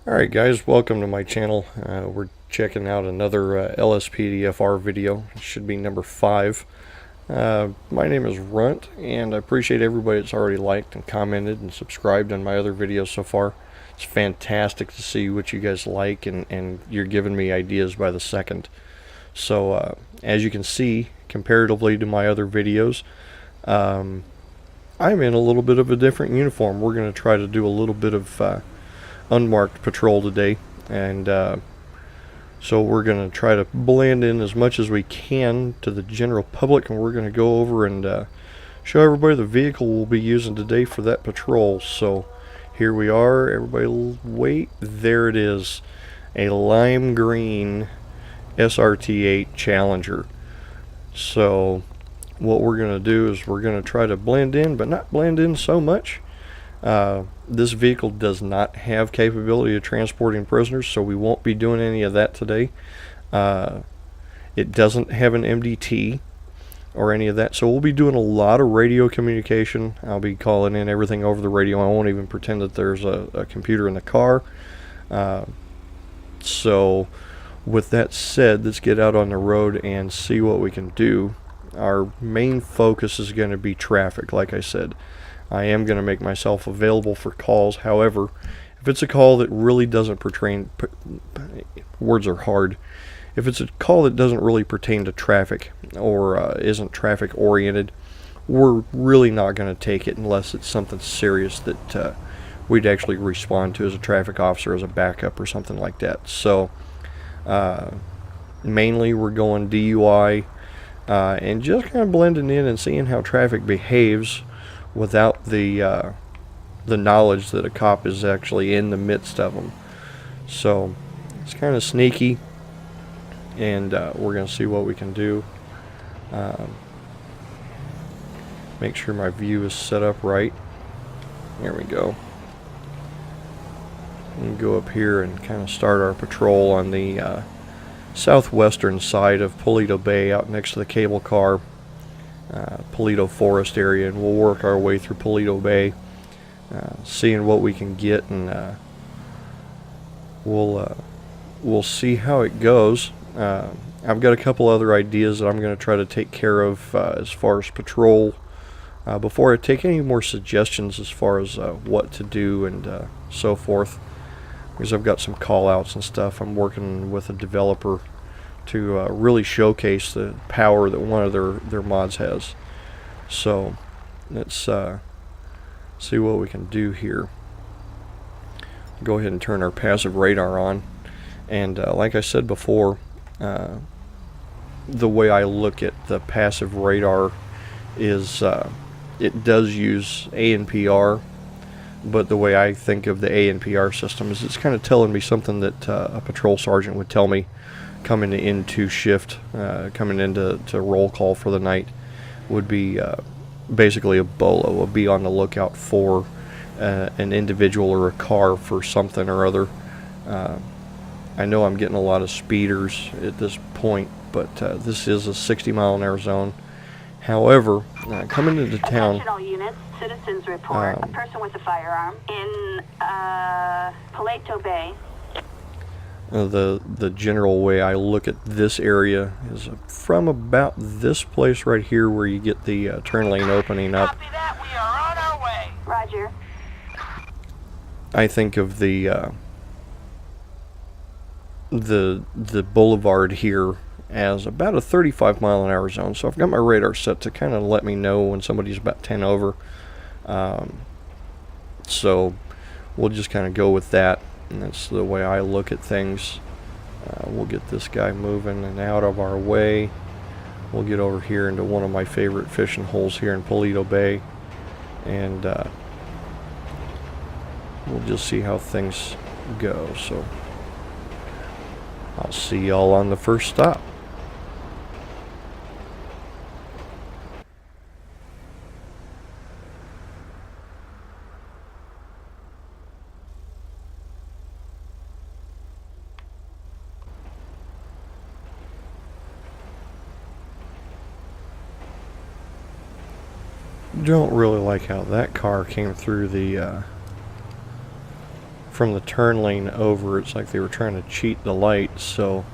Alright guys, welcome to my channel. We're checking out another LSPDFR video. It should be number 5. My name is Runt, and I appreciate everybody that's already liked and commented and subscribed on my other videos so far. It's fantastic to see what you guys like, and you're giving me ideas by the second. So as you can see, comparatively to my other videos, I'm in a little bit of a different uniform. We're going to try to do a little bit of unmarked patrol today, and so we're going to try to blend in as much as we can to the general public, and we're going to go over and show everybody the vehicle we'll be using today for that patrol. So here we are. Everybody wait. There it is, a lime green SRT8 Challenger. So what we're going to do is we're going to try to blend in, but not blend in so much. This vehicle does not have capability of transporting prisoners, so we won't be doing any of that today. It doesn't have an MDT or any of that, so we'll be doing a lot of radio communication. I'll be calling in everything over the radio. I won't even pretend that there's a computer in the car. So with that said, let's get out on the road and see what we can do. Our main focus is going to be traffic, like I said. I am going to make myself available for calls. However, if it's a call that really doesn't pertain, words are hard. If it's a call that doesn't really pertain to traffic or isn't traffic oriented, we're really not going to take it unless it's something serious that we'd actually respond to as a traffic officer, as a backup or something like that. So mainly we're going DUI and just kind of blending in and seeing how traffic behaves without the knowledge that a cop is actually in the midst of them. So it's kind of sneaky, and we're going to see what we can do. Make sure my view is set up right. There we go. And go up here and kind of start our patrol on the southwestern side of Paleto Bay, out next to the cable car. Paleto Forest area, and we'll work our way through Paleto Bay, seeing what we can get, and we'll see how it goes. I've got a couple other ideas that I'm going to try to take care of as far as patrol before I take any more suggestions as far as what to do and so forth, because I've got some call outs and stuff. I'm working with a developer to really showcase the power that one of their mods has. So let's see what we can do here. Go ahead and turn our passive radar on, and like I said before, the way I look at the passive radar is it does use ANPR, but the way I think of the ANPR system is it's kind of telling me something that a patrol sergeant would tell me coming into shift, coming into roll call for the night, would be basically a bolo, a be on the lookout for an individual or a car for something or other. I know I'm getting a lot of speeders at this point, but this is a 60-mile-an-hour zone. However, coming into town, attention all units, citizens report a person with a firearm in Paleto Bay. The general way I look at this area is from about this place right here, where you get the turn lane opening up. Copy that. We are on our way. Roger. I think of the boulevard here as about a 35-mile-an-hour zone. So I've got my radar set to kind of let me know when somebody's about 10 over. So we'll just kind of go with that. And that's the way I look at things. We'll get this guy moving and out of our way. We'll get over here into one of my favorite fishing holes here in Paleto Bay, and we'll just see how things go. So I'll see y'all on the first stop. Don't really like how that car came through the from the turn lane over. It's like they were trying to cheat the light, so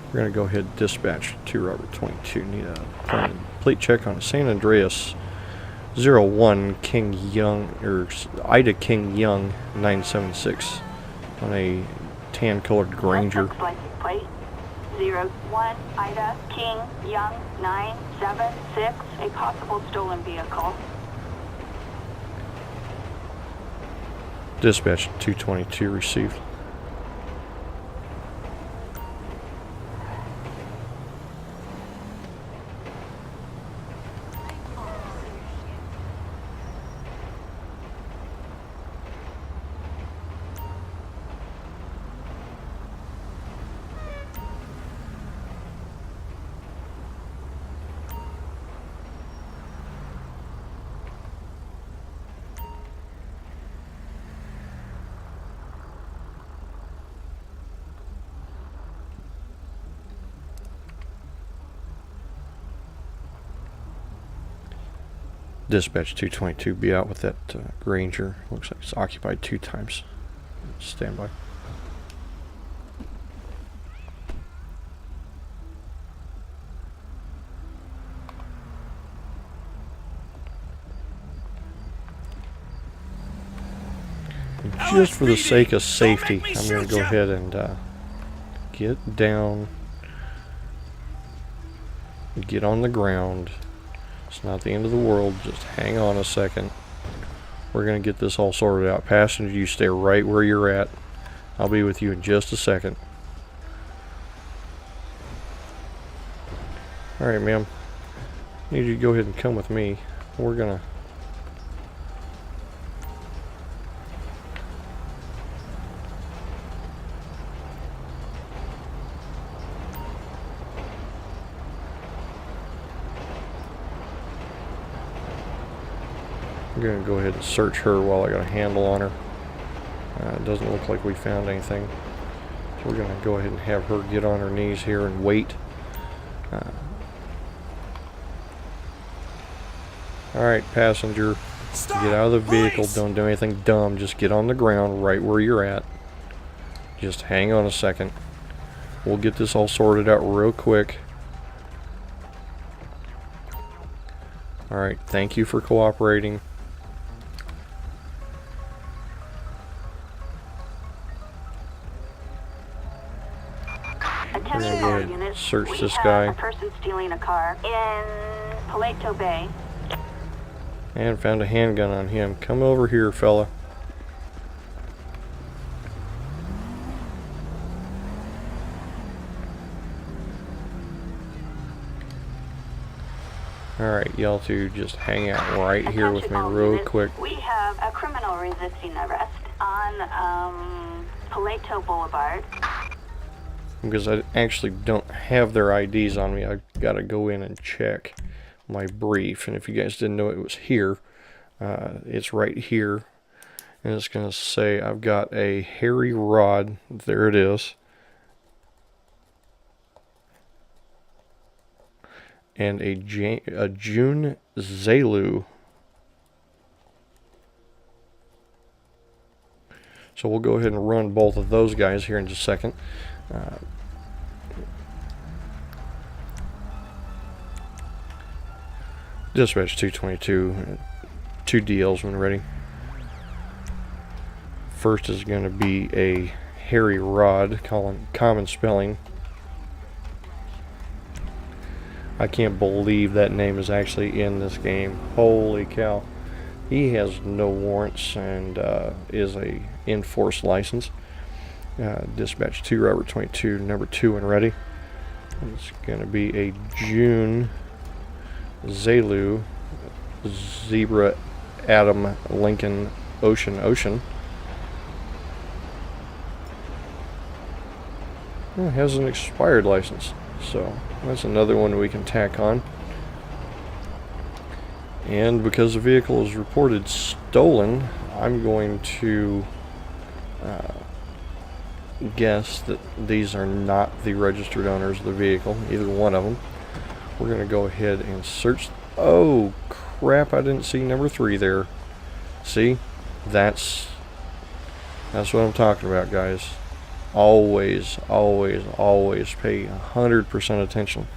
we're going to go ahead and dispatch to Robert 22. Need a plate check on a San Andreas 01 King Young, or Ida King Young 976 on a tan colored Granger. License plate 01 Ida King Young 976, a possible stolen vehicle. Dispatch 222 received. Dispatch 222, be out with that Granger. Looks like it's occupied 2 times. Stand by. Just for the sake of safety, I'm going to go ahead and get down, get on the ground. It's not the end of the world, just hang on a second. We're going to get this all sorted out. Passenger, you stay right where you're at. I'll be with you in just a second. Alright, ma'am. I need you to go ahead and come with me. We're going to... I'm going to go ahead and search her while I got a handle on her. It doesn't look like we found anything. So we're going to go ahead and have her get on her knees here and wait. Alright, passenger, get out of the vehicle. Don't do anything dumb. Just get on the ground right where you're at. Just hang on a second. We'll get this all sorted out real quick. Alright, thank you for cooperating. We're going to go ahead and search this guy. A person stealing a car in Paleto Bay. And found a handgun on him. Come over here, fella. Alright, y'all two just hang out right here with me real quick. We have a criminal resisting arrest on Paleto Boulevard. Because I actually don't have their IDs on me, I've got to go in and check my brief. And if you guys didn't know it was here, it's right here. And it's going to say I've got a Harry Rod. There it is. And a June Zalu. So we'll go ahead and run both of those guys here in just a second. Dispatch 222, 2 DLs when ready. First is going to be a Harry Rod, common spelling. I can't believe that name is actually in this game. Holy cow. He has no warrants and is a enforced license. Dispatch 2, Robert 22, number 2 and ready. It's going to be a June Zalu, Zebra, Adam, Lincoln, Ocean. It has an expired license, so that's another one we can tack on. And because the vehicle is reported stolen, I'm going to guess that these are not the registered owners of the vehicle, either one of them. We're going to go ahead and search. Oh crap, I didn't see number 3 there. See, that's That's what I'm talking about, guys. Always, always, always pay 100% attention.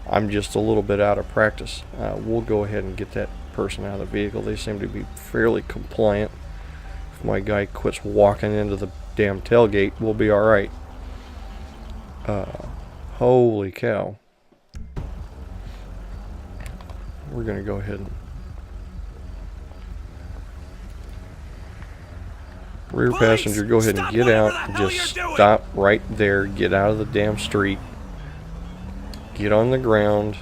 I'm just a little bit out of practice. We'll go ahead and get that person out of the vehicle. They seem to be fairly compliant. If my guy quits walking into the damn tailgate, we'll be alright. Holy cow. We're going to go ahead and... Rear passenger, go ahead and get out. Just stop right there. Get out of the damn street. Get on the ground.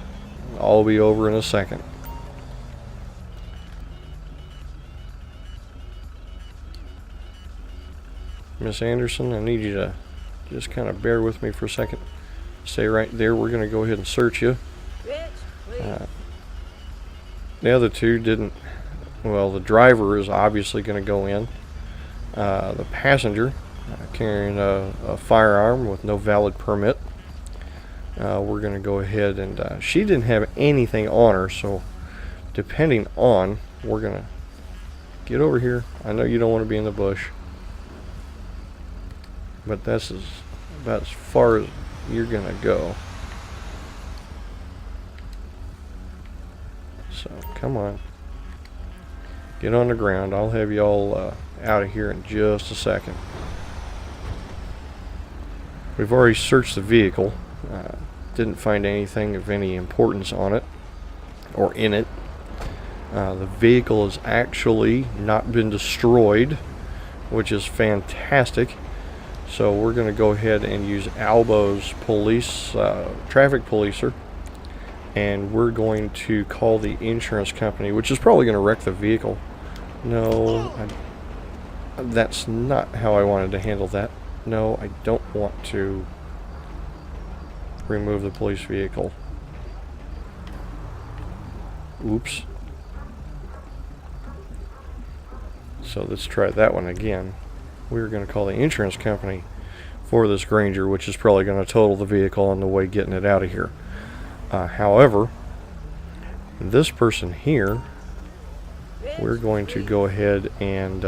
I'll be over in a second. Miss Anderson, I need you to just kind of bear with me for a second. Stay right there. We're going to go ahead and search you. The other two didn't... Well, the driver is obviously going to go in. The passenger carrying a firearm with no valid permit. We're going to go ahead and... she didn't have anything on her, so depending on... We're going to get over here. I know you don't want to be in the bush. But that's about as far as you're going to go. So, come on. Get on the ground. I'll have you all out of here in just a second. We've already searched the vehicle. Didn't find anything of any importance on it or in it. The vehicle has actually not been destroyed, which is fantastic. So we're going to go ahead and use Albo's police, traffic policer, and we're going to call the insurance company, which is probably going to wreck the vehicle. No, that's not how I wanted to handle that. No, I don't want to remove the police vehicle. Oops. So let's try that one again. We're going to call the insurance company for this Granger, which is probably going to total the vehicle on the way getting it out of here. However, this person here, we're going to go ahead and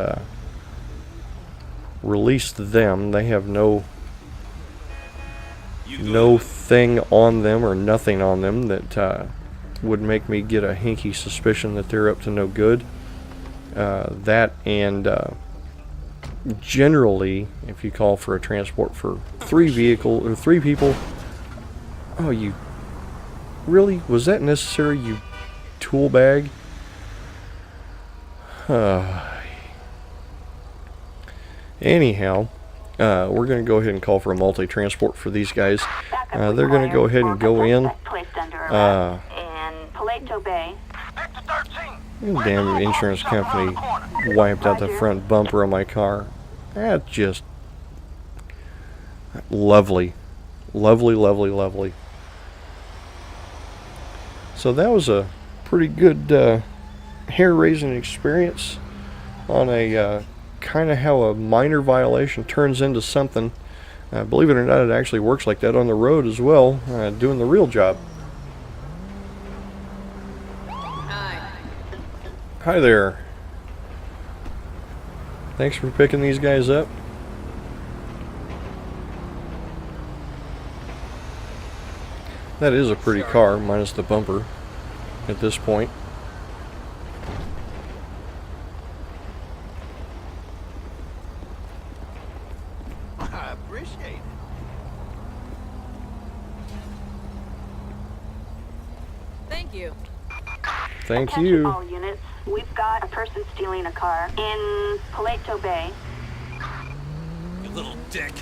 release them. They have no thing on them or nothing on them that would make me get a hinky suspicion that they're up to no good. That and generally, if you call for a transport for 3 people, oh, you really? Was that necessary, you tool bag? Anyhow, we're going to go ahead and call for a multi-transport for these guys. They're going to go ahead and go in. Damn insurance company wiped out the front bumper of my car. That's just lovely. Lovely, lovely, lovely. So that was a pretty good hair-raising experience on a kind of how a minor violation turns into something. Believe it or not, it actually works like that on the road as well, doing the real job. Hi there. Thanks for picking these guys up. That is a pretty car, minus the bumper at this point. I appreciate it. Thank you. Thank Attention you. all units. We've got a person stealing a car in Paleto Bay. You little dick.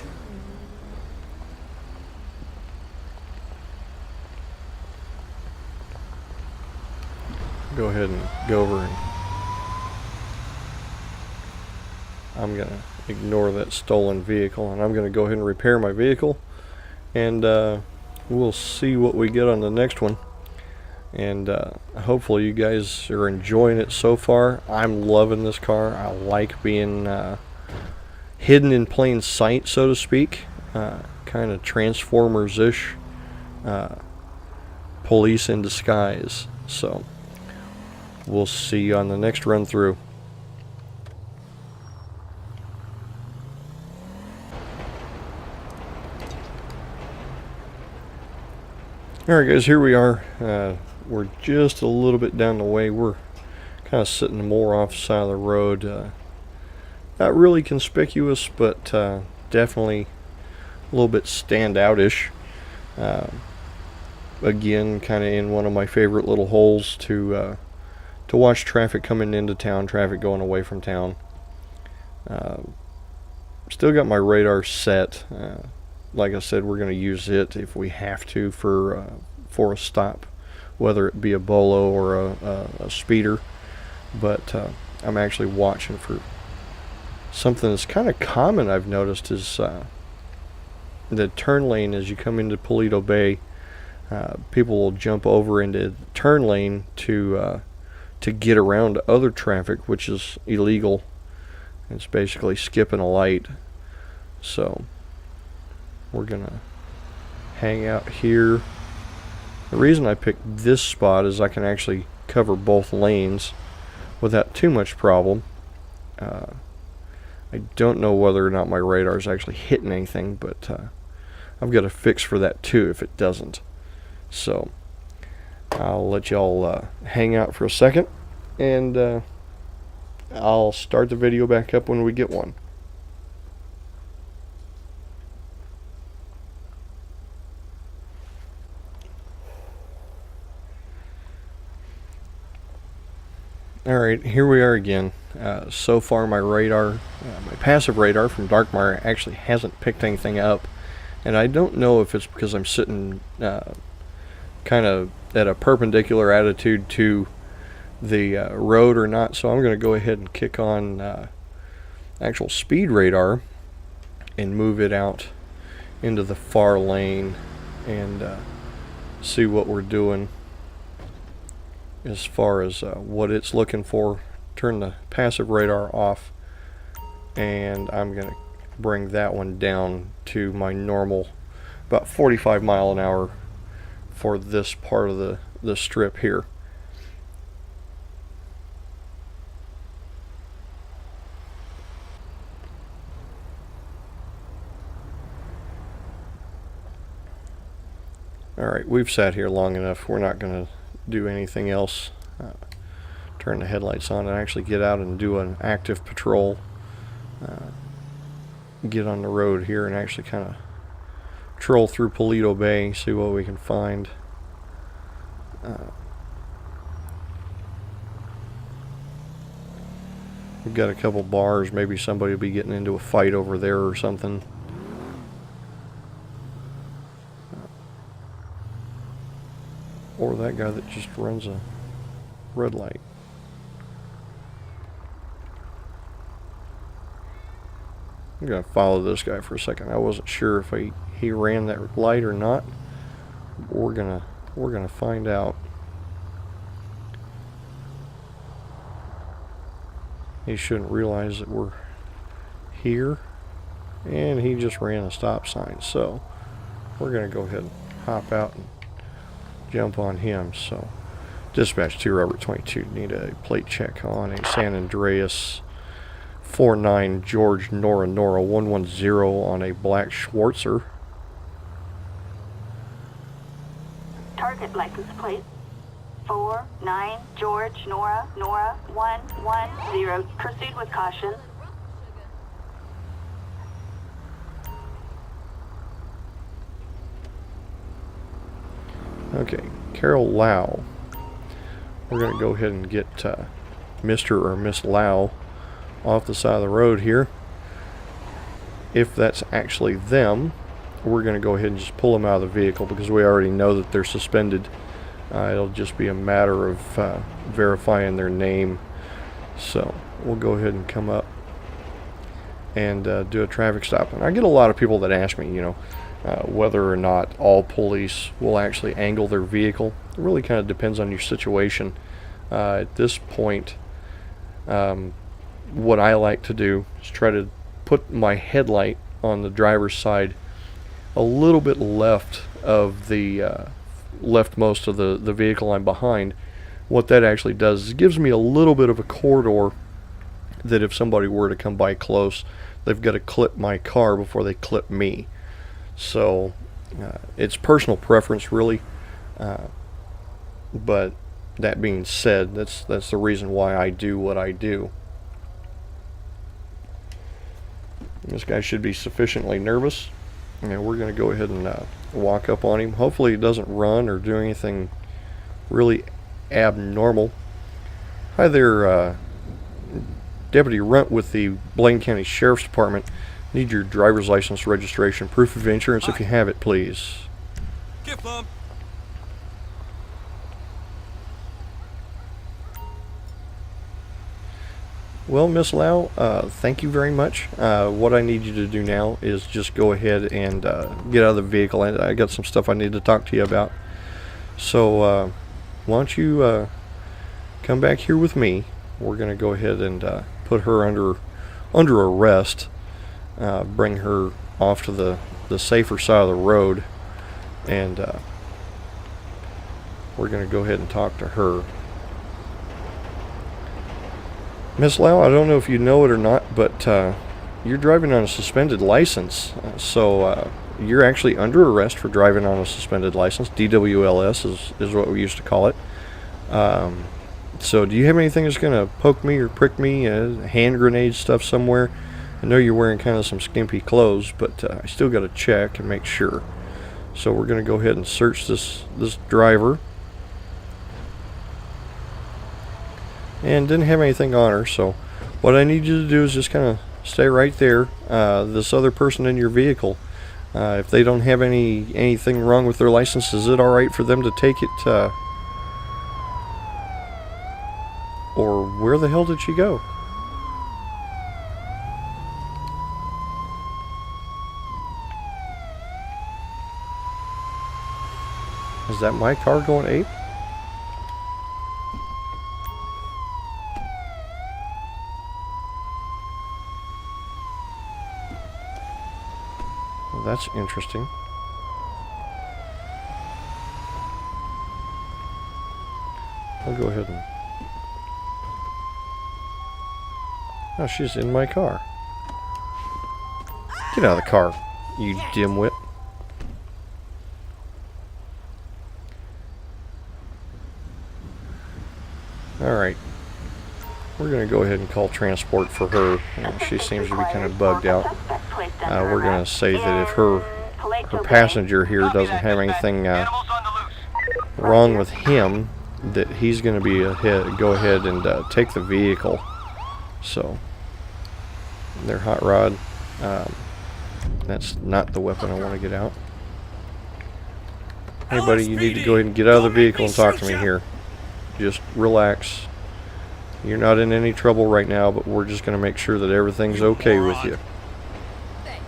Go ahead and go over and I'm going to ignore that stolen vehicle and I'm going to go ahead and repair my vehicle and we'll see what we get on the next one. And hopefully you guys are enjoying it so far. I'm loving this car. I like being hidden in plain sight, so to speak. Kind of Transformers-ish. Police in disguise. So we'll see you on the next run through. Alright guys, here we are. We're just a little bit down the way. We're kind of sitting more off the side of the road. Not really conspicuous, but definitely a little bit standout-ish. Again, kind of in one of my favorite little holes to watch traffic coming into town, traffic going away from town. Still got my radar set. Like I said, we're going to use it if we have to for a stop, whether it be a bolo or a speeder. But I'm actually watching for something that's kind of common. I've noticed is the turn lane as you come into Paleto Bay. People will jump over into the turn lane to get around other traffic, which is illegal. It's basically skipping a light. So we're gonna hang out here. The reason I picked this spot is I can actually cover both lanes without too much problem. I don't know whether or not my radar is actually hitting anything, but I've got a fix for that too if it doesn't. So I'll let y'all hang out for a second, and I'll start the video back up when we get one. Alright, here we are again. So far my radar, my passive radar from Darkmire actually hasn't picked anything up. And I don't know if it's because I'm sitting kind of at a perpendicular attitude to the road or not. So I'm going to go ahead and kick on actual speed radar and move it out into the far lane and see what we're doing as far as what it's looking for. Turn the passive radar off, and I'm going to bring that one down to my normal about 45 mile an hour for this part of the strip here. Alright, we've sat here long enough. We're not going to do anything else. Turn the headlights on and actually get out and do an active patrol. Get on the road here and actually kind of troll through Paleto Bay, see what we can find. We've got a couple bars, maybe somebody will be getting into a fight over there or something. Or that guy that just runs a red light. I'm gonna follow this guy for a second. I wasn't sure if he ran that light or not. We're gonna find out. He shouldn't realize that we're here, and he just ran a stop sign. So we're gonna go ahead and hop out and jump on him. So dispatch 2 Robert 22, need a plate check on a San Andreas 49 George Nora 110 on a black Schwarzer. Target license plate 49 George Nora 110. Proceed with caution. Okay, Carol Lau. We're going to go ahead and get Mr. or Miss Lau off the side of the road here. If that's actually them, we're going to go ahead and just pull them out of the vehicle because we already know that they're suspended. It'll just be a matter of verifying their name. So we'll go ahead and come up and do a traffic stop. And I get a lot of people that ask me, whether or not all police will actually angle their vehicle. It really kind of depends on your situation. At this point, what I like to do is try to put my headlight on the driver's side a little bit left of the leftmost of the vehicle I'm behind. What that actually does is it gives me a little bit of a corridor that if somebody were to come by close, they've got to clip my car before they clip me. So it's personal preference really. But that being said, that's the reason why I do what I do. This guy should be sufficiently nervous, and we're going to go ahead and walk up on him. Hopefully he doesn't run or do anything really abnormal. Hi there, Deputy Runt with the Blaine County Sheriff's Department. Need your driver's license, registration, proof of insurance if you have it, please. Get bump. Well, Miss Lau, thank you very much. What I need you to do now is just go ahead and get out of the vehicle. I got some stuff I need to talk to you about. So, why don't you come back here with me? We're going to go ahead and put her under arrest. Bring her off to the safer side of the road, and we're going to go ahead and talk to her. Miss Lau, I don't know if you know it or not, but you're driving on a suspended license, so you're actually under arrest for driving on a suspended license. DWLS is what we used to call it. So do you have anything that's going to poke me or prick me, hand grenade stuff somewhere? I know you're wearing kind of some skimpy clothes, but I still got to check and make sure. So we're going to go ahead and search this driver. And didn't have anything on her, so what I need you to do is just kind of stay right there. This other person in your vehicle, if they don't have anything wrong with their license, is it alright for them to take it? Or where the hell did she go? Is that my car going ape? Well, that's interesting. I'll go ahead and... Oh, she's in my car. Get out of the car, you dimwit. Alright. We're going to go ahead and call transport for her. She seems to be kind of bugged out. We're going to say that if her passenger here doesn't have anything wrong with him, that he's going to be go ahead and take the vehicle. So, their hot rod. That's not the weapon I want to get out. Hey buddy, you need to go ahead and get out of the vehicle and talk to me here. Just relax. You're not in any trouble right now, but we're just going to make sure that everything's okay with you. Thanks.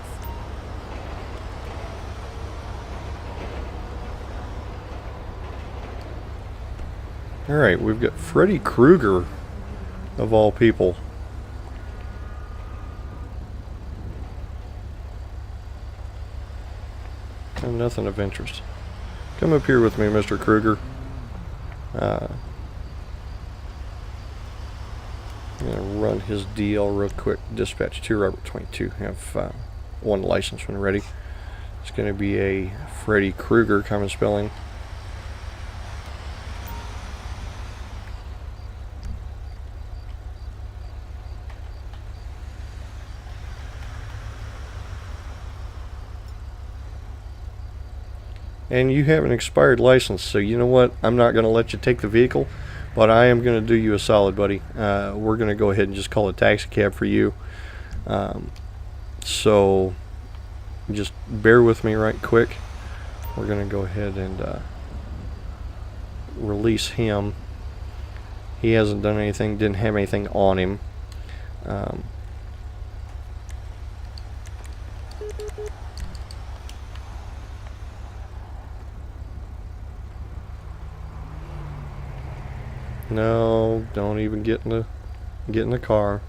Alright, we've got Freddy Krueger, of all people. And nothing of interest. Come up here with me, Mr. Krueger. I'm going to run his DL real quick. Dispatch 2, Robert 22. Have one license when ready. It's going to be a Freddy Krueger, common spelling. And you have an expired license, so you know what? I'm not going to let you take the vehicle, but I am going to do you a solid, buddy. We're going to go ahead and just call a taxi cab for you. So just bear with me right quick. We're going to go ahead and release him. He hasn't done anything, didn't have anything on him. No, don't even get in the car.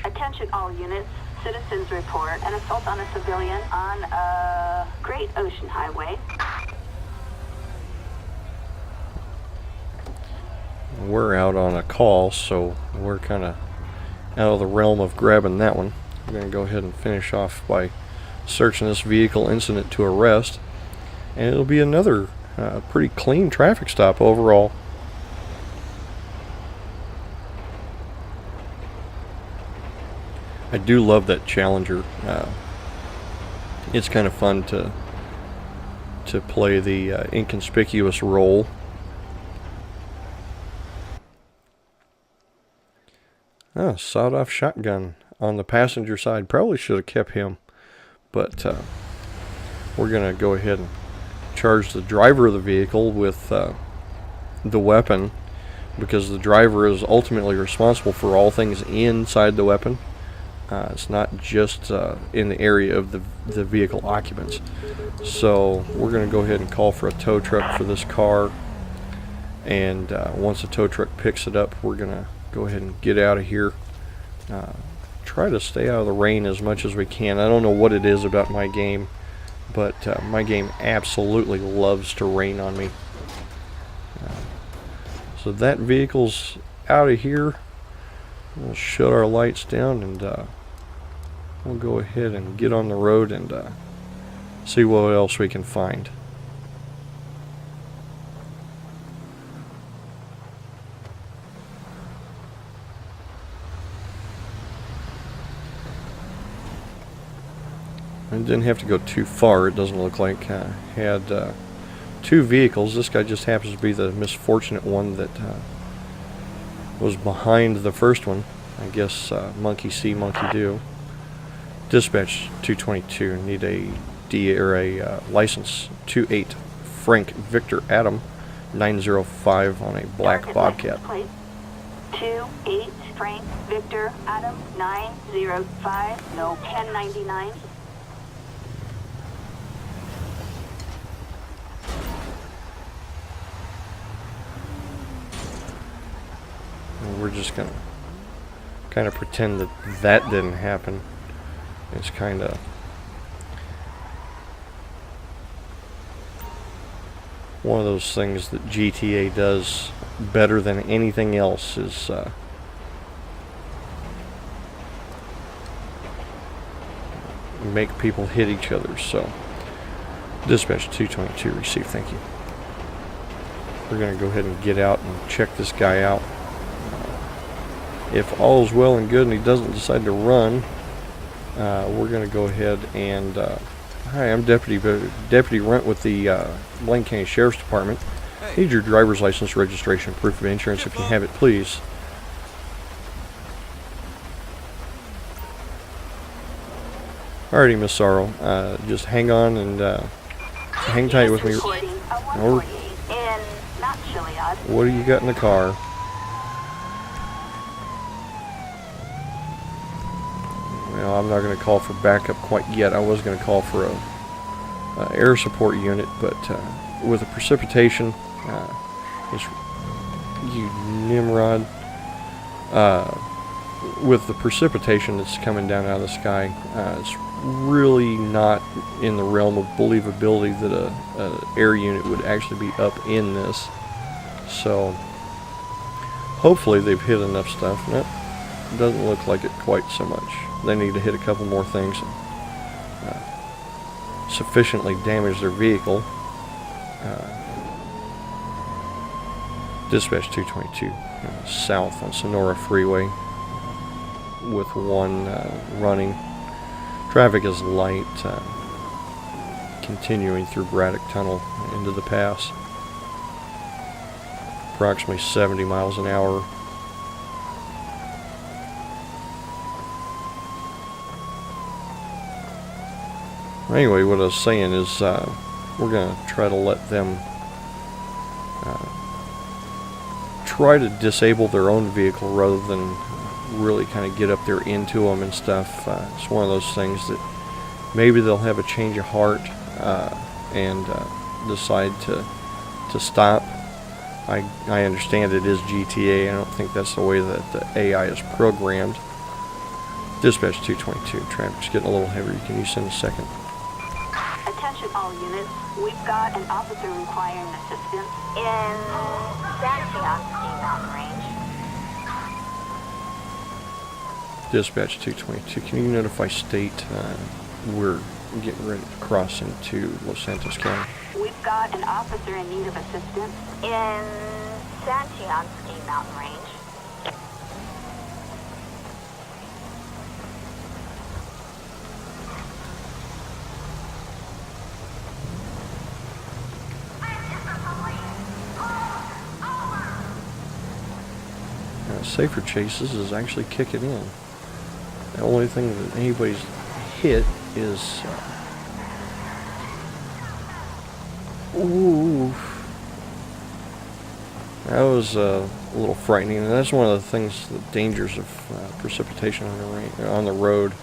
Attention all units. Citizens report an assault on a civilian on a Great Ocean Highway. We're out on a call, so we're kind of out of the realm of grabbing that one. We're going to go ahead and finish off by searching this vehicle incident to arrest. and it'll be another pretty clean traffic stop overall. I do love that Challenger. It's kind of fun to play the inconspicuous role. Oh, sawed-off shotgun on the passenger side. Probably should have kept him, but we're gonna go ahead and charge the driver of the vehicle with the weapon, because the driver is ultimately responsible for all things inside the weapon. It's not just in the area of the vehicle occupants. So we're going to go ahead and call for a tow truck for this car, and once the tow truck picks it up, we're going to go ahead and get out of here. Try to stay out of the rain as much as we can. I don't know what it is about my game, but my game absolutely loves to rain on me. So that vehicle's out of here. We'll shut our lights down, and we'll go ahead and get on the road and see what else we can find. I didn't have to go too far, it doesn't look like. Had two vehicles. This guy just happens to be the misfortunate one that was behind the first one. I guess monkey see, monkey do. Dispatch 222, need a license 28 Frank Victor Adam 905 on a black Bobcat. 28 Frank Victor Adam 905, no 1099. And we're just gonna kind of pretend that that didn't happen. It's kind of one of those things that GTA does better than anything else, is make people hit each other. So dispatch 222 receive, thank you. We're going to go ahead and get out and check this guy out. If all is well and good and he doesn't decide to run, we're going to go ahead and hi, I'm Deputy Runt with the Blaine County Sheriff's Department. Need your driver's license, registration, proof of insurance if you have it, please. Alrighty, Miss Sorrow, just hang on and hang tight with me. What do you got in the car? Well, I'm not going to call for backup quite yet. I was going to call for a air support unit, but with the precipitation, you Nimrod, with the precipitation that's coming down out of the sky, it's really not in the realm of believability that a air unit would actually be up in this. So hopefully they've hit enough stuff. Nope, doesn't look like it quite so much. They need to hit a couple more things and sufficiently damage their vehicle. Dispatch 222 south on Sonora Freeway with one running. Traffic is light, continuing through Braddock Tunnel into the pass. Approximately 70 miles an hour. Anyway, what I was saying is we're going to try to let them try to disable their own vehicle rather than really kind of get up there into them and stuff. It's one of those things that maybe they'll have a change of heart and decide to stop. I understand it is GTA. I don't think that's the way that the AI is programmed. Dispatch 222, traffic's getting a little heavier. Can you send a second? Attention all units, we've got an officer requiring assistance in Santiago Mountain Range. Dispatch 222, can you notify state we're getting ready to cross into Los Santos County. We've got an officer in need of assistance in Santiago Ski Mountain Range. Safer Chases is actually kicking in. The only thing that anybody's hit is ooh, that was a little frightening, and that's one of the things, the dangers of precipitation on the road.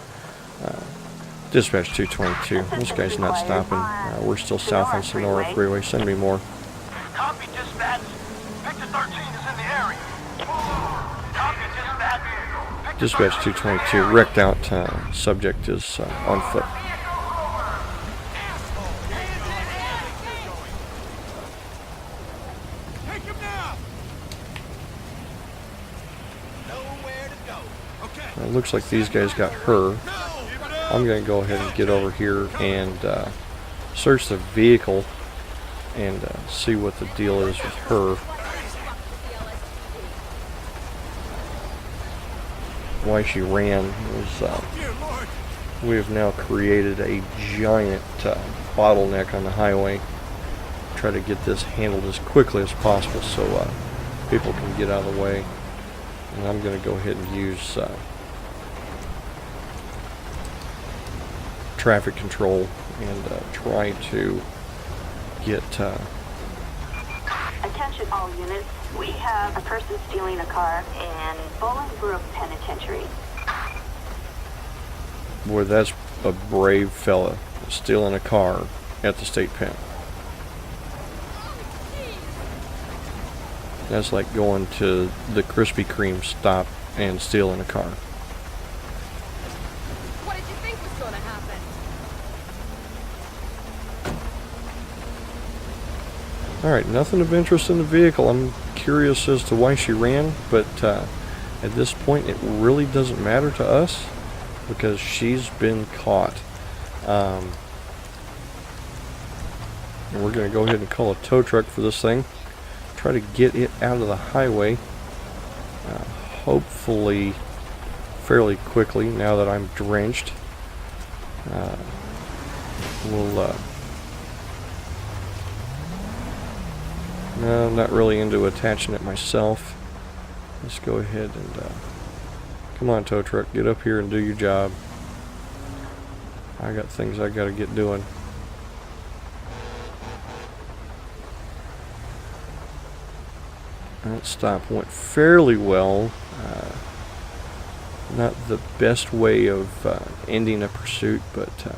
Dispatch 222, this guy's not stopping. We're still south on Sonora Freeway. Send me more. Copy, dispatch. Victor 13 is in the area. Copy, dispatch. Dispatch 222, wrecked out subject is on foot. Take him now. Nowhere to go. Okay. It looks like these guys got her. I'm going to go ahead and get over here and search the vehicle and see what the deal is with her. Why she ran was we have now created a giant bottleneck on the highway. Try to get this handled as quickly as possible so people can get out of the way. And I'm going to go ahead and use traffic control and try to get Attention all units. We have a person stealing a car in Bolingbrook Penitentiary. boy, that's a brave fella stealing a car at the state pen. That's like going to the Krispy Kreme stop and stealing a car. What did you think was going to happen? Alright, nothing of interest in the vehicle. I'm curious as to why she ran, but at this point it really doesn't matter to us because she's been caught. And we're going to go ahead and call a tow truck for this thing. Try to get it out of the highway. Hopefully fairly quickly now that I'm drenched. We'll no, I'm not really into attaching it myself. Let's go ahead and come on, tow truck, get up here and do your job. I got things I gotta get doing. That stop went fairly well. Not the best way of ending a pursuit, but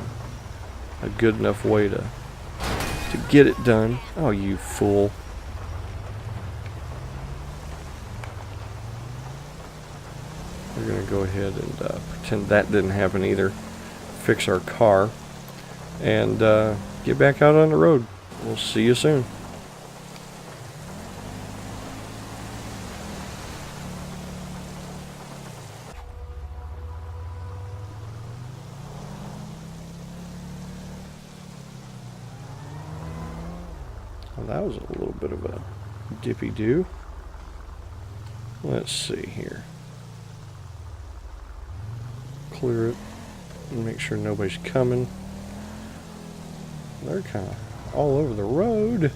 a good enough way to get it done. Oh, you fool. We're going to go ahead and pretend that didn't happen either. Fix our car and get back out on the road. We'll see you soon. Well, that was a little bit of a dippy-do. Let's see here. Clear it and make sure nobody's coming. They're kind of all over the road.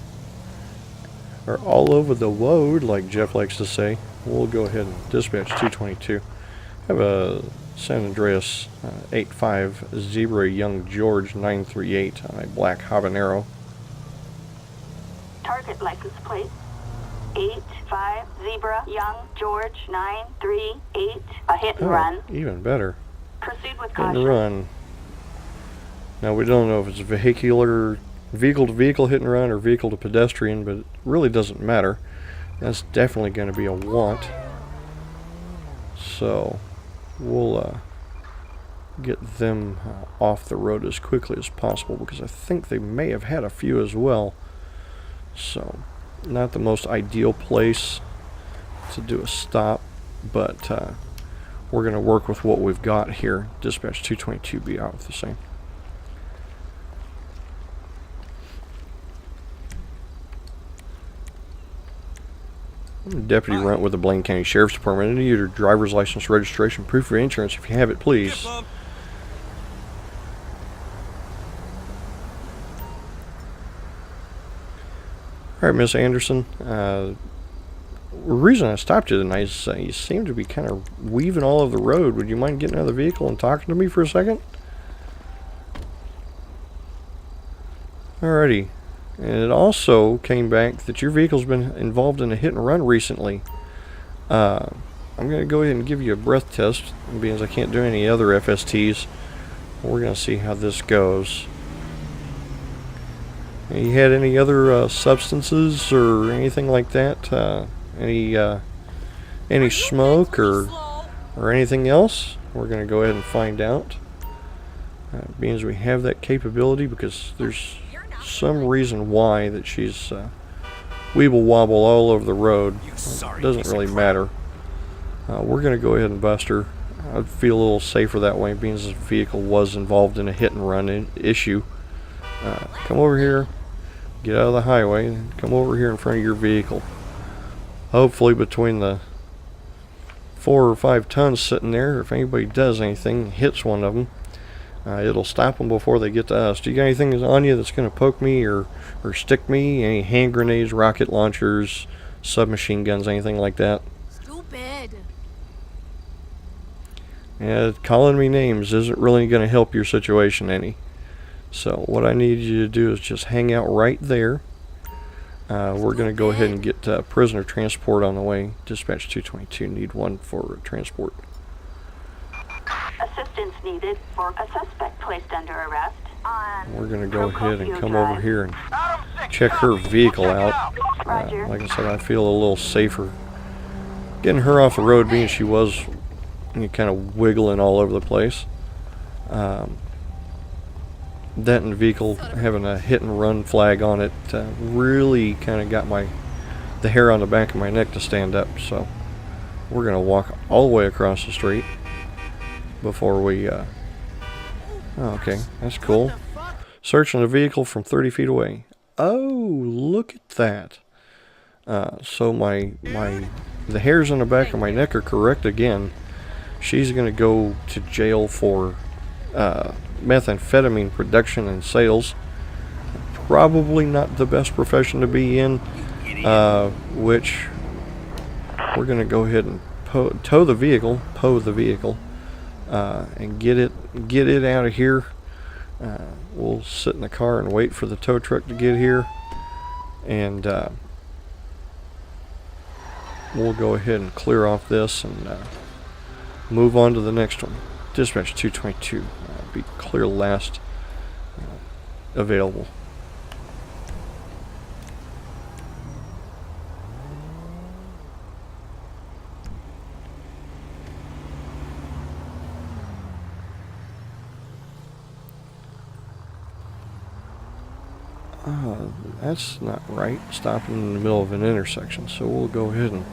Or all over the road, like Jeff likes to say. We'll go ahead and dispatch 222. I have a San Andreas 850 Young George 938 on a black habanero. Target license plate 85 Zebra Young George 938. A hit and run. Even better. Proceed with Hit caution. and run. Now we don't know if it's vehicle to vehicle hit and run or vehicle to pedestrian, but it really doesn't matter. That's definitely going to be a want. So we'll get them off the road as quickly as possible because I think they may have had a few as well. So not the most ideal place to do a stop, but we're going to work with what we've got here. Dispatch 222 be out with the same. Deputy Runt with the Blaine County Sheriff's Department. I need your driver's license, registration, proof of insurance if you have it, please. Alright, Miss Anderson. The reason I stopped you tonight is you seem to be kind of weaving all over the road. Would you mind getting out of the vehicle and talking to me for a second? Alrighty. And it also came back that your vehicle's been involved in a hit and run recently. I'm going to go ahead and give you a breath test, being as I can't do any other FSTs. We're going to see how this goes. You had any other substances or anything like that? Any smoke or anything else? We're going to go ahead and find out. Being as we have that capability, because there's some reason why that she's weeble wobble all over the road. It doesn't really matter. We're going to go ahead and bust her. I'd feel a little safer that way, being as the vehicle was involved in a hit and run issue. Come over here, get out of the highway, and come over here in front of your vehicle. Hopefully between the 4 or 5 tons sitting there, if anybody does anything, hits one of them, it'll stop them before they get to us. Do you got anything on you that's going to poke me or stick me? Any hand grenades, rocket launchers, submachine guns, anything like that? Stupid. Yeah, calling me names isn't really going to help your situation any. So what I need you to do is just hang out right there. We're going to go ahead and get prisoner transport on the way. Dispatch 222, need one for transport. Assistance needed for a suspect placed under arrest on We're going to go ahead and come Drive. over here and check her vehicle out. Roger. Like I said, I feel a little safer getting her off the road, being she was kind of wiggling all over the place. That and the vehicle having a hit and run flag on it really kind of got the hair on the back of my neck to stand up. So we're going to walk all the way across the street before we oh, okay, that's cool. Searching the vehicle from 30 feet away. Oh, look at that. So the hairs on the back of my neck are correct again. She's going to go to jail for methamphetamine production and sales. Probably not the best profession to be in, which we're going to go ahead and tow the vehicle, and get it out of here. We'll sit in the car and wait for the tow truck to get here, and we'll go ahead and clear off this and move on to the next one. Dispatch 222, be clear last available. That's not right, stopping in the middle of an intersection, so we'll go ahead and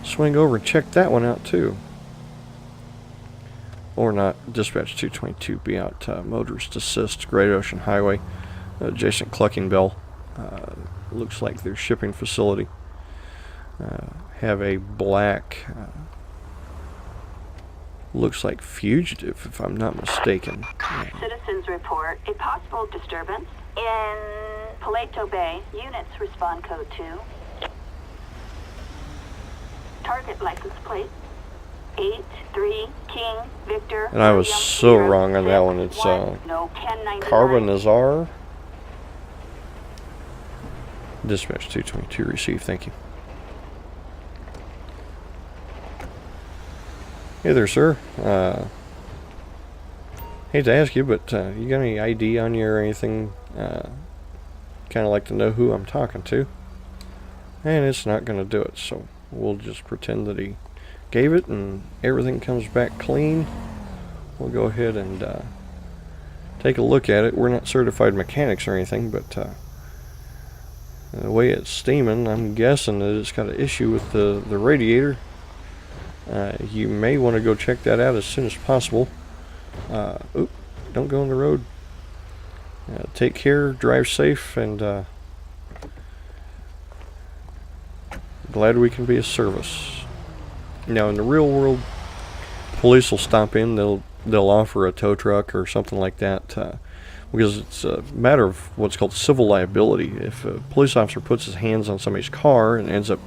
swing over and check that one out too. Or not. Dispatch 222, be out Motorist Assist, Great Ocean Highway, adjacent Clucking Bell. Looks like their shipping facility. Have a black, looks like fugitive, if I'm not mistaken. Citizens report a possible disturbance in Paleto Bay. Units respond code 2. Target license plate 83 King Victor. And I was so wrong on that one. It's Carbon Nazar. Dispatch 222, receive, thank you. Hey there, sir. Hate to ask you, but you got any ID on you or anything? Kind of like to know who I'm talking to. And it's not going to do it, so we'll just pretend that he gave it and everything comes back clean. We'll go ahead and take a look at it. We're not certified mechanics or anything, but the way it's steaming, I'm guessing that it's got an issue with the radiator. You may want to go check that out as soon as possible. Oop, don't go on the road. Take care, drive safe, and glad we can be of service. Now, in the real world, police will stop in. They'll offer a tow truck or something like that, because it's a matter of what's called civil liability. If a police officer puts his hands on somebody's car and ends up,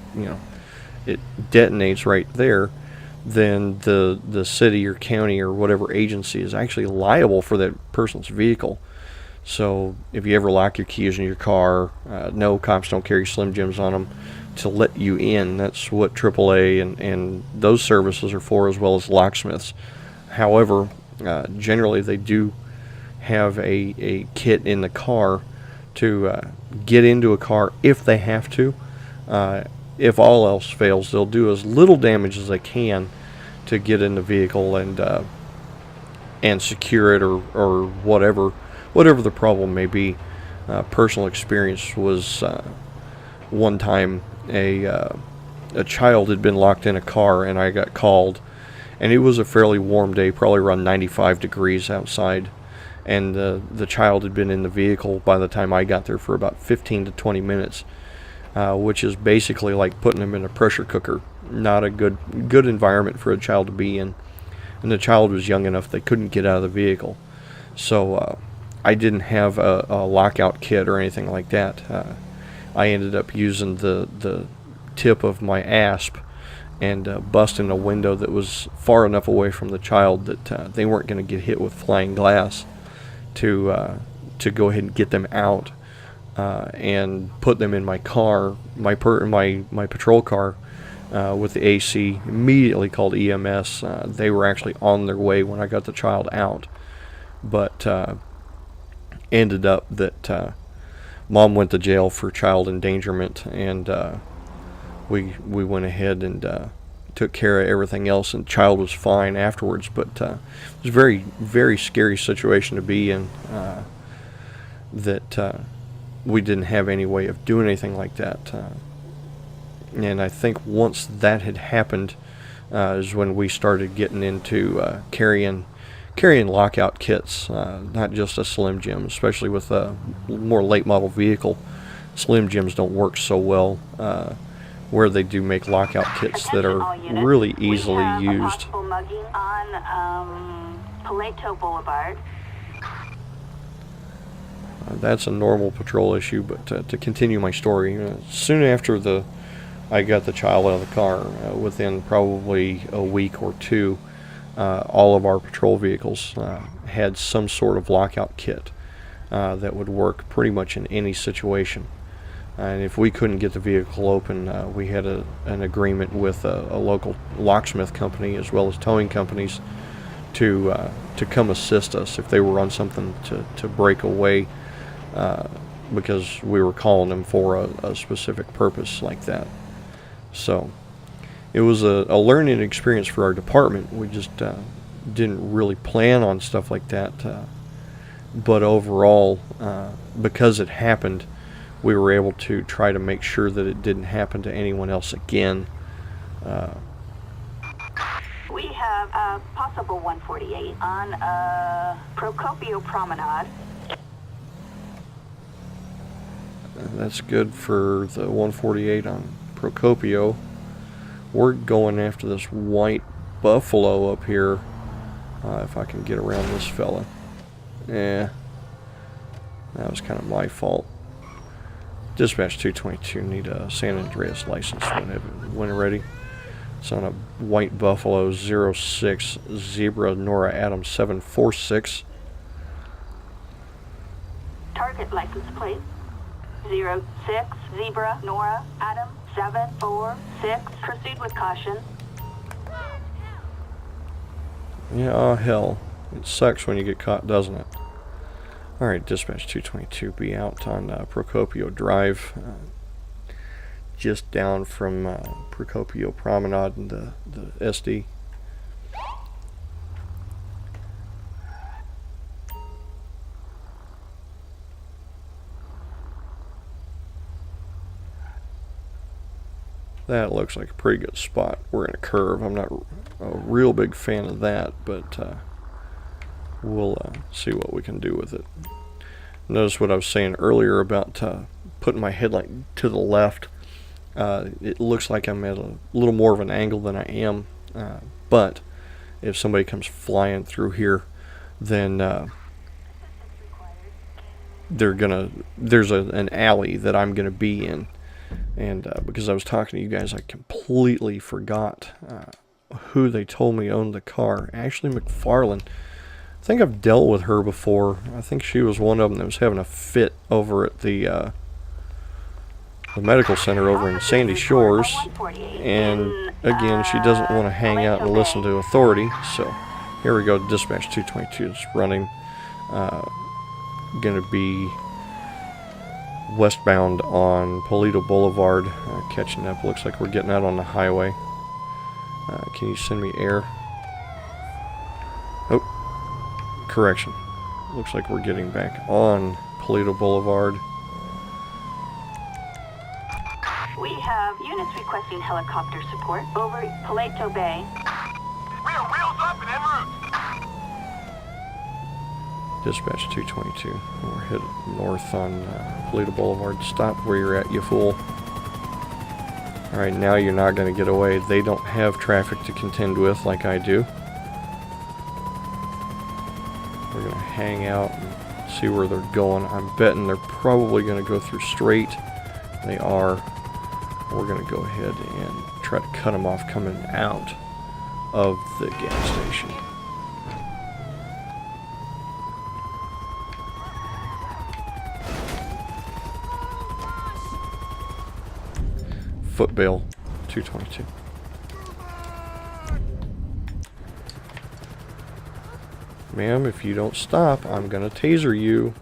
it detonates right there, then the city or county or whatever agency is actually liable for that person's vehicle. So if you ever lock your keys in your car, no, cops don't carry Slim Jims on them to let you in. That's what AAA and those services are for, as well as locksmiths. However, generally they do have a kit in the car to get into a car if they have to. If all else fails, they'll do as little damage as they can to get in the vehicle and secure it or whatever the problem may be. Personal experience was one time a child had been locked in a car, and I got called, and it was a fairly warm day, probably around 95 degrees outside, and the child had been in the vehicle by the time I got there for about 15 to 20 minutes, which is basically like putting them in a pressure cooker. Not a good environment for a child to be in, and the child was young enough they couldn't get out of the vehicle. So I didn't have a lockout kit or anything like that. I ended up using the tip of my asp and busting a window that was far enough away from the child that they weren't going to get hit with flying glass to go ahead and get them out and put them in my car, my patrol car with the AC. Immediately called EMS. They were actually on their way when I got the child out, but ended up that Mom went to jail for child endangerment, and we went ahead and took care of everything else, and child was fine afterwards. But it was a very, very scary situation to be in, that we didn't have any way of doing anything like that. And I think once that had happened is when we started getting into carrying lockout kits, not just a Slim Jim, especially with a more late model vehicle. Slim Jims don't work so well, where they do make lockout kits that are really easily used. Mugging on Paleto Boulevard. That's a normal patrol issue, but to continue my story, soon after I got the child out of the car, within probably a week or two, all of our patrol vehicles had some sort of lockout kit that would work pretty much in any situation. And if we couldn't get the vehicle open, we had an agreement with a local locksmith company as well as towing companies to come assist us if they were on something to break away, because we were calling them for a specific purpose like that. So it was a learning experience for our department. We just didn't really plan on stuff like that, but overall, because it happened, we were able to try to make sure that it didn't happen to anyone else again. We have a possible 148 on Procopio Promenade. That's good for the 148 on Procopio. We're going after this white Buffalo up here. If I can get around this fella. Yeah, that was kind of my fault. Dispatch 222, need a San Andreas license when ready. It's on a white Buffalo 06 Zebra Nora Adams 746. Target license plate 06 Zebra Nora Adams 746. Proceed with caution. Yeah, oh hell. It sucks when you get caught, doesn't it? Alright, Dispatch 222, be out on Procopio Drive, just down from Procopio Promenade and the SD. That looks like a pretty good spot. We're in a curve. I'm not a real big fan of that, but we'll see what we can do with it. Notice what I was saying earlier about putting my headlight to the left. It looks like I'm at a little more of an angle than I am, but if somebody comes flying through here, then there's an alley that I'm gonna be in, and because I was talking to you guys, I completely forgot who they told me owned the car. Ashley McFarland. I think I've dealt with her before. I think she was one of them that was having a fit over at the medical center over in Sandy Shores, and again, she doesn't want to hang out and listen to authority. So here we go. Dispatch 222 is running. Going to be westbound on Polito Boulevard, catching up. Looks like we're getting out on the highway. Can you send me air? Oh, correction. Looks like we're getting back on Polito Boulevard. We have units requesting helicopter support over Paleto Bay. We are wheels up and en route. Dispatch 222. We're headed north on Polito Boulevard. Stop where you're at, you fool. Alright, now you're not going to get away. They don't have traffic to contend with like I do. We're going to hang out and see where they're going. I'm betting they're probably going to go through straight. They are. We're going to go ahead and try to cut them off coming out of the gas station. Footbill 222. Ma'am, if you don't stop, I'm gonna taser you.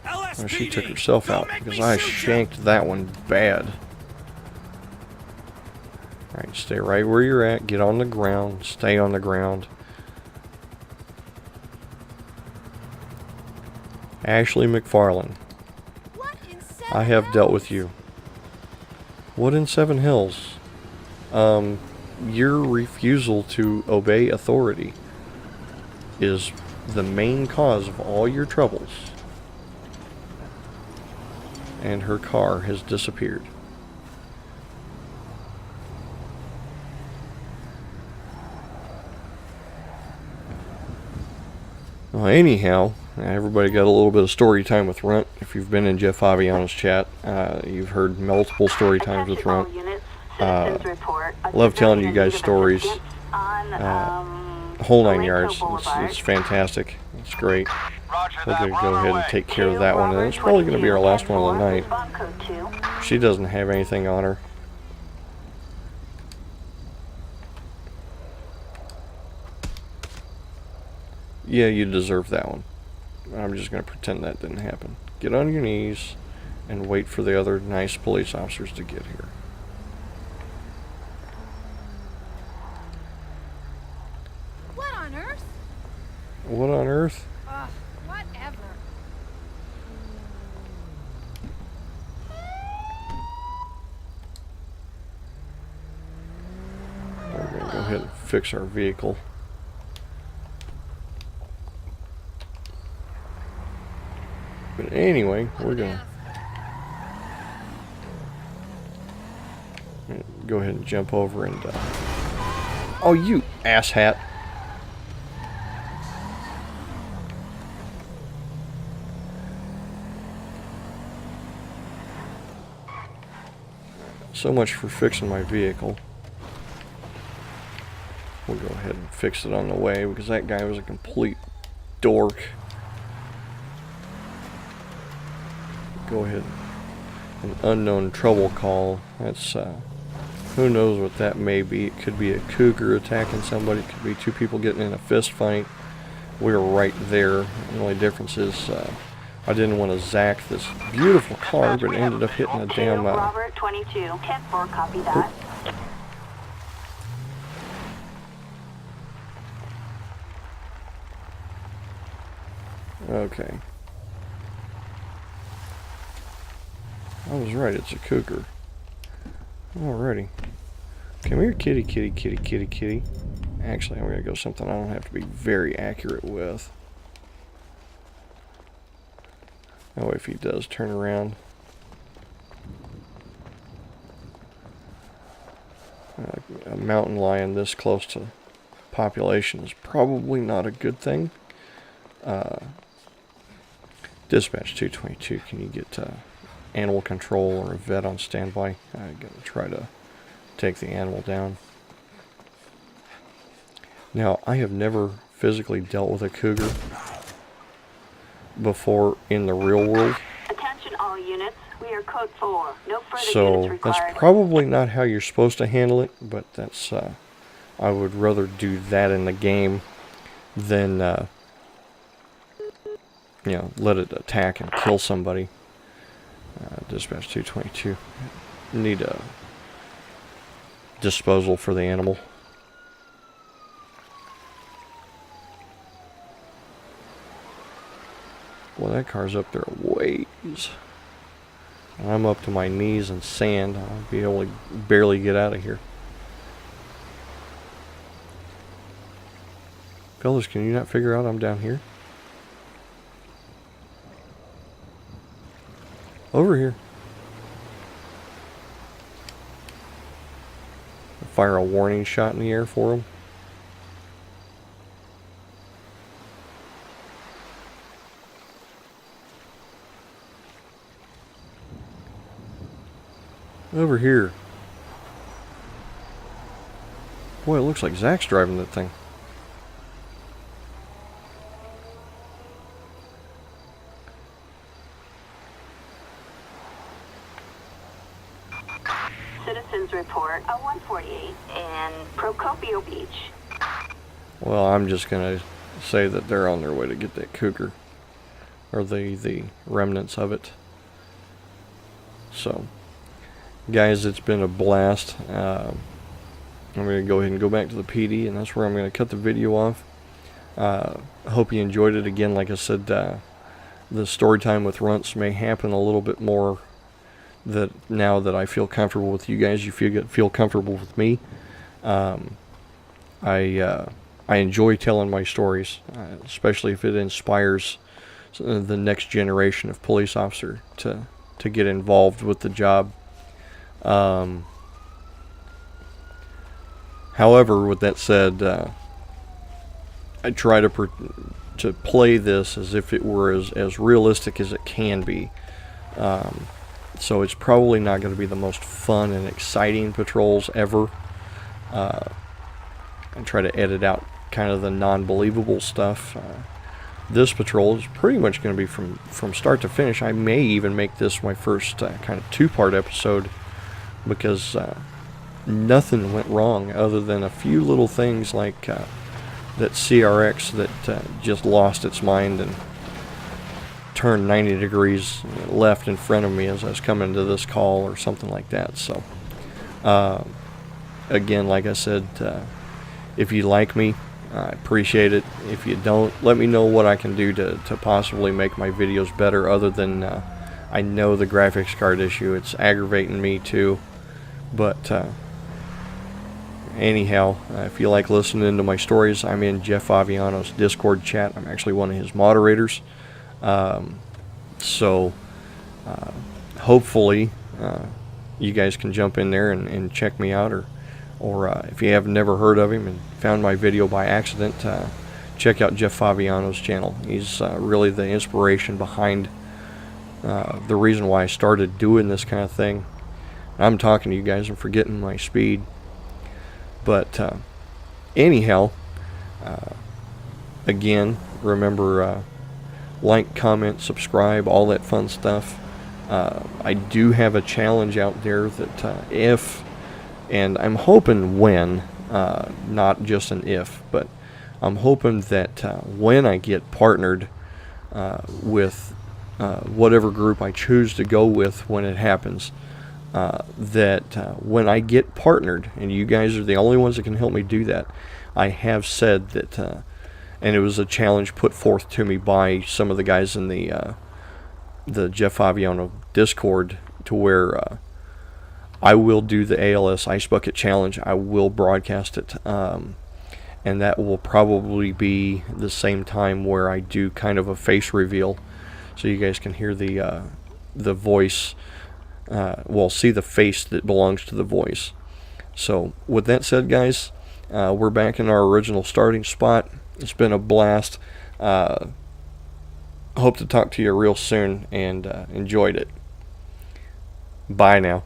Well, she took herself out because I shanked that one bad. Alright, stay right where you're at. Get on the ground. Stay on the ground. Ashley McFarland. I have dealt with you. What in Seven Hills? Your refusal to obey authority is the main cause of all your troubles. And her car has disappeared. Well, anyhow, everybody got a little bit of story time with Runt. If you've been in Jeff Aviano's chat, you've heard multiple story times with Runt. Love telling you guys stories. Whole 9 yards. It's fantastic. It's great. We're going to go ahead and take care of that one. And it's probably going to be our last one of the night. She doesn't have anything on her. Yeah, you deserve that one. I'm just going to pretend that didn't happen. Get on your knees and wait for the other nice police officers to get here. What on earth? What on earth? Whatever. We're going to go ahead and fix our vehicle. But anyway, we're going to go ahead and jump over and... Oh, you asshat. So much for fixing my vehicle. We'll go ahead and fix it on the way because that guy was a complete dork. Go ahead. An unknown trouble call. That's who knows what that may be. It could be a cougar attacking somebody. It could be two people getting in a fist fight. We were right there. The only difference is I didn't want to zack this beautiful car, but ended up hitting a damn Robert 22. 10-4, copy that. Okay. I was right, it's a cougar. Alrighty. Come here, kitty, kitty, kitty, kitty, kitty. Actually, I'm going to go something I don't have to be very accurate with. That way if he does turn around, a mountain lion this close to population is probably not a good thing. Dispatch 222, can you get animal control or a vet on standby? I'm going to try to take the animal down. Now, I have never physically dealt with a cougar before in the real world. Attention all units. We are code 4. No further units So required. that's probably not how you're supposed to handle it, but that's I would rather do that in the game than you know, let it attack and kill somebody. Dispatch 222, need a disposal for the animal. Well, that car's up there a ways. I'm up to my knees in sand. I'll be able to barely get out of here. Fellas, can you not figure out I'm down here? Over here. Fire a warning shot in the air for him. Over here. Boy, it looks like Zach's driving that thing. Citizens report a 148 in Procopio Beach. Well, I'm just gonna say that they're on their way to get that cougar, or the remnants of it. So, guys, it's been a blast. I'm gonna go ahead and go back to the PD, and that's where I'm gonna cut the video off. I hope you enjoyed it. Again, like I said, the story time with Runts may happen a little bit more. That now that I feel comfortable with you guys, you feel comfortable with me. I enjoy telling my stories, especially if it inspires the next generation of police officer to get involved with the job. However, with that said, I try to play this as if it were as realistic as it can be. So it's probably not going to be the most fun and exciting patrols ever. I try to edit out kind of the non-believable stuff. This patrol is pretty much going to be from start to finish. I may even make this my first kind of two-part episode, because nothing went wrong other than a few little things like that CRX that just lost its mind and turned 90 degrees left in front of me as I was coming to this call or something like that. So again, like I said, if you like me, I appreciate it. If you don't, let me know what I can do to possibly make my videos better, other than I know the graphics card issue. It's aggravating me too. But anyhow, if you like listening to my stories, I'm in Jeff Aviano's Discord chat. I'm actually one of his moderators. So hopefully you guys can jump in there and check me out, or if you have never heard of him and found my video by accident, check out Jeff Fabiano's channel. He's really the inspiration behind the reason why I started doing this kind of thing. I'm talking to you guys and forgetting my speed. But anyhow, again, remember, like, comment, subscribe, all that fun stuff. I do have a challenge out there that if, and I'm hoping when, not just an if, but I'm hoping that when I get partnered with whatever group I choose to go with when it happens, that when I get partnered, and you guys are the only ones that can help me do that, I have said that, and it was a challenge put forth to me by some of the guys in the Jeff Fabiano Discord, to where I will do the ALS Ice Bucket Challenge. I will broadcast it, and that will probably be the same time where I do kind of a face reveal. so you guys can hear the voice. Well, see the face that belongs to the voice. So with that said, guys, we're back in our original starting spot. It's been a blast. Hope to talk to you real soon, and enjoyed it. Bye now.